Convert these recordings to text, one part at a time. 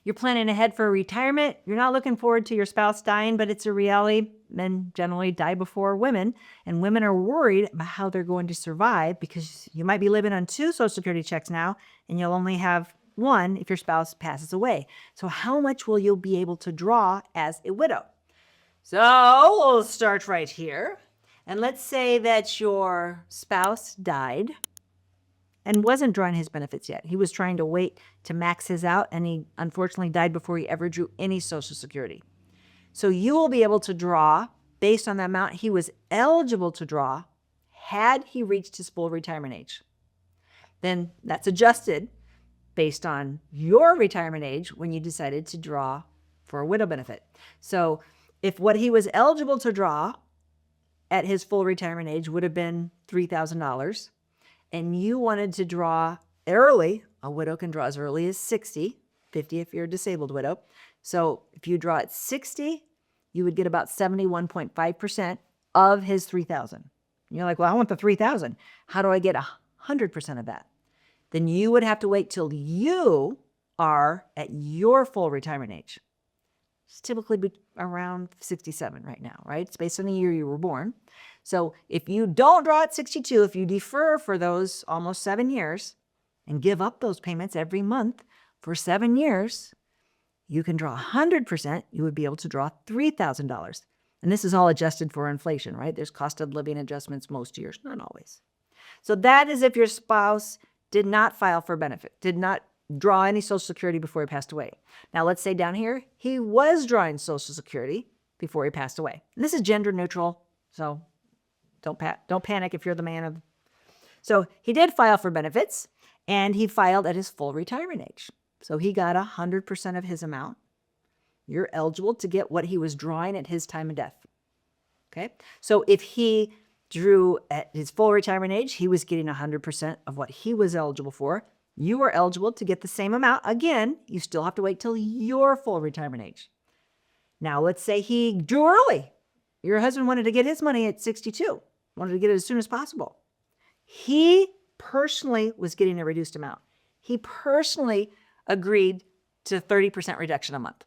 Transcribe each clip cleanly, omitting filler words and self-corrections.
you're planning ahead for retirement. You're not looking forward to your spouse dying, but it's a reality. Men generally die before women, and women are worried about how they're going to survive because you might be living on 2 Social Security checks now, and you'll only have 1 if your spouse passes away. So how much will you be able to draw as a widow? So we'll start right here. And let's say that your spouse died and wasn't drawing his benefits yet. He was trying to wait to max his out, and he unfortunately died before he ever drew any Social Security. So you will be able to draw based on the amount he was eligible to draw had he reached his full retirement age. Then that's adjusted based on your retirement age when you decided to draw for a widow benefit. So if what he was eligible to draw at his full retirement age would have been $3,000, and you wanted to draw early, a widow can draw as early as 60, 50 if you're a disabled widow. So if you draw at 60, you would get about 71.5% of his 3,000. You're like, well, I want the 3,000. How do I get 100% of that? Then you would have to wait till you are at your full retirement age. It's typically around 67 right now, right? It's based on the year you were born. So if you don't draw at 62, if you defer for those almost 7 years and give up those payments every month for 7 years, you can draw 100%. You would be able to draw $3,000. And this is all adjusted for inflation, right? There's cost of living adjustments most years, not always. So that is if your spouse did not file for benefit, did not draw any Social Security before he passed away. Now, let's say down here, he was drawing Social Security before he passed away. And this is gender neutral, so don't panic if you're the man of. So he did file for benefits, and he filed at his full retirement age. So he got 100% of his amount. You're eligible to get what he was drawing at his time of death. Okay? So if he drew at his full retirement age, he was getting 100% of what he was eligible for. You are eligible to get the same amount. Again, you still have to wait till your full retirement age. Now, let's say he drew early. Your husband wanted to get his money at 62, wanted to get it as soon as possible. He personally was getting a reduced amount. He personally agreed to 30% reduction a month.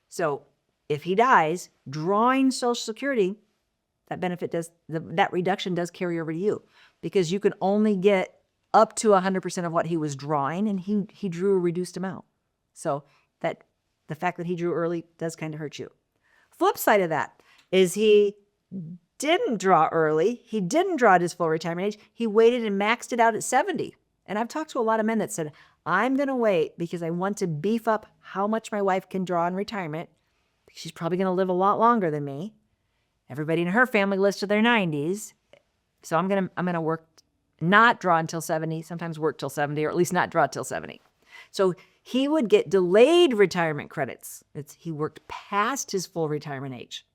So if he dies, drawing Social Security, that reduction does carry over to you because you can only get up to 100% of what he was drawing, and he drew a reduced amount. So that the fact that he drew early does kind of hurt you. Flip side of that is he didn't draw early. He didn't draw at his full retirement age. He waited and maxed it out at 70. And I've talked to a lot of men that said, I'm going to wait because I want to beef up how much my wife can draw in retirement. She's probably going to live a lot longer than me. Everybody in her family lives to their 90s. So I'm going to work, not draw until 70, sometimes work till 70, or at least not draw till 70. So he would get delayed retirement credits. He worked past his full retirement age.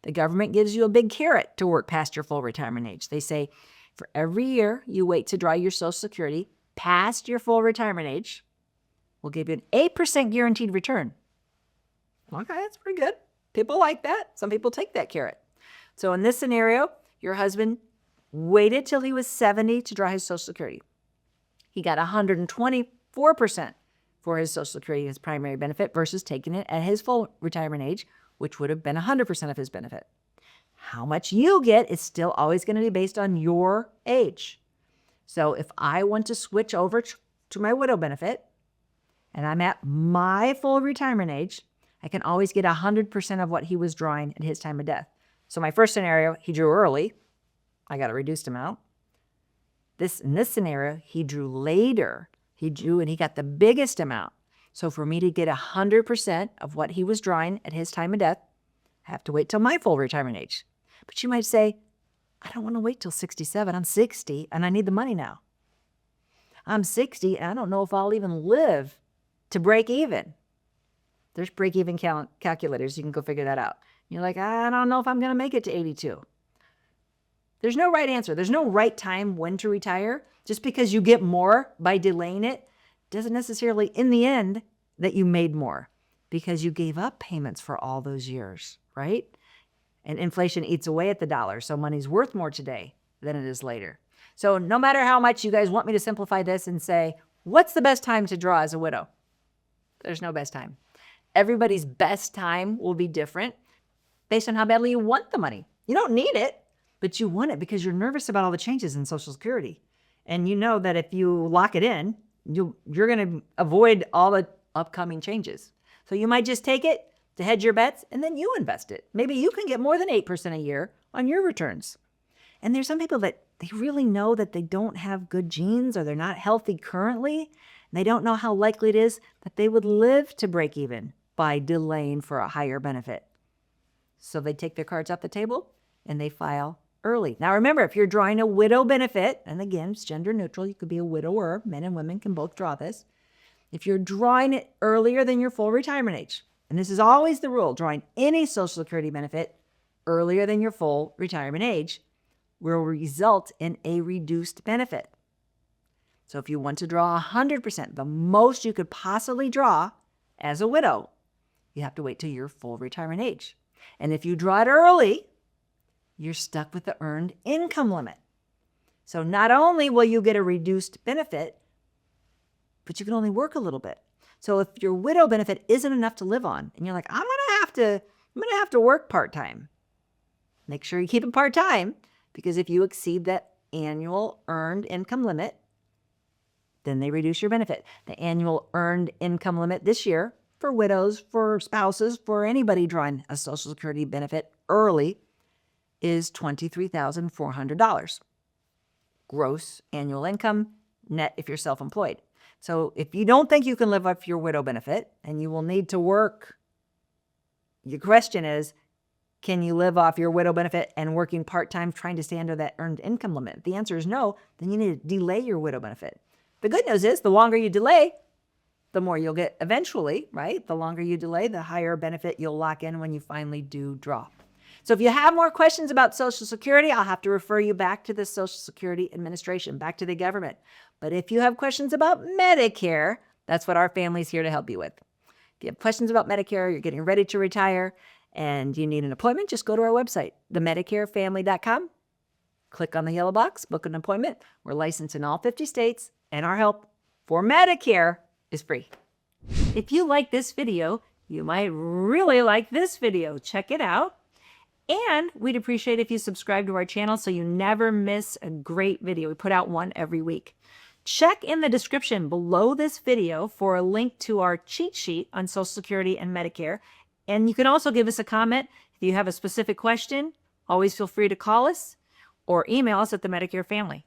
The government gives you a big carrot to work past your full retirement age. They say for every year you wait to draw your Social Security past your full retirement age, we'll give you an 8% guaranteed return. Okay, that's pretty good. People like that. Some people take that carrot. So in this scenario, your husband waited till he was 70 to draw his Social Security. He got 124% for his Social Security, his primary benefit, versus taking it at his full retirement age, which would have been 100% of his benefit. How much you get is still always going to be based on your age. So if I want to switch over to my widow benefit and I'm at my full retirement age, I can always get 100% of what he was drawing at his time of death. So my first scenario, he drew early. I got a reduced amount. In this scenario, he drew later. He drew and he got the biggest amount. So for me to get 100% of what he was drawing at his time of death, I have to wait till my full retirement age. But you might say, I don't want to wait till 67. I'm 60 and I need the money now. I'm 60 and I don't know if I'll even live to break even. There's break-even calculators. You can go figure that out. You're like, I don't know if I'm going to make it to 82. There's no right answer. There's no right time when to retire. Just because you get more by delaying it doesn't necessarily, in the end, that you made more because you gave up payments for all those years, right? And inflation eats away at the dollar, so money's worth more today than it is later. So no matter how much you guys want me to simplify this and say, what's the best time to draw as a widow? There's no best time. Everybody's best time will be different based on how badly you want the money. You don't need it, but you want it because you're nervous about all the changes in Social Security. And you know that if you lock it in, you're going to avoid all the upcoming changes. So you might just take it to hedge your bets and then you invest it. Maybe you can get more than 8% a year on your returns. And there's some people that they really know that they don't have good genes or they're not healthy currently. And they don't know how likely it is that they would live to break even by delaying for a higher benefit. So they take their cards off the table and they file early. Now remember, if you're drawing a widow benefit, and again, it's gender neutral, you could be a widower, men and women can both draw this. If you're drawing it earlier than your full retirement age, and this is always the rule, drawing any Social Security benefit earlier than your full retirement age will result in a reduced benefit. So if you want to draw 100%, the most you could possibly draw as a widow, you have to wait till your full retirement age. And if you draw it early, you're stuck with the earned income limit. So not only will you get a reduced benefit, but you can only work a little bit. So if your widow benefit isn't enough to live on, and you're like, I'm gonna have to work part-time, make sure you keep it part-time, because if you exceed that annual earned income limit, then they reduce your benefit. The annual earned income limit this year for widows, for spouses, for anybody drawing a Social Security benefit early is $23,400. Gross annual income, net if you're self-employed. So if you don't think you can live off your widow benefit and you will need to work, your question is, can you live off your widow benefit and working part-time trying to stay under that earned income limit? If the answer is no, then you need to delay your widow benefit. The good news is the longer you delay, the more you'll get eventually, right? The longer you delay, the higher benefit you'll lock in when you finally do draw. So if you have more questions about Social Security, I'll have to refer you back to the Social Security Administration, back to the government. But if you have questions about Medicare, that's what our family's here to help you with. If you have questions about Medicare, you're getting ready to retire, and you need an appointment, just go to our website, themedicarefamily.com. Click on the yellow box, book an appointment. We're licensed in all 50 states, and our help for Medicare is free. If you like this video, you might really like this video. Check it out. And we'd appreciate if you subscribe to our channel so you never miss a great video. We put out one every week. Check in the description below this video for a link to our cheat sheet on Social Security and Medicare. And you can also give us a comment if you have a specific question. Always feel free to call us or email us at the Medicare Family.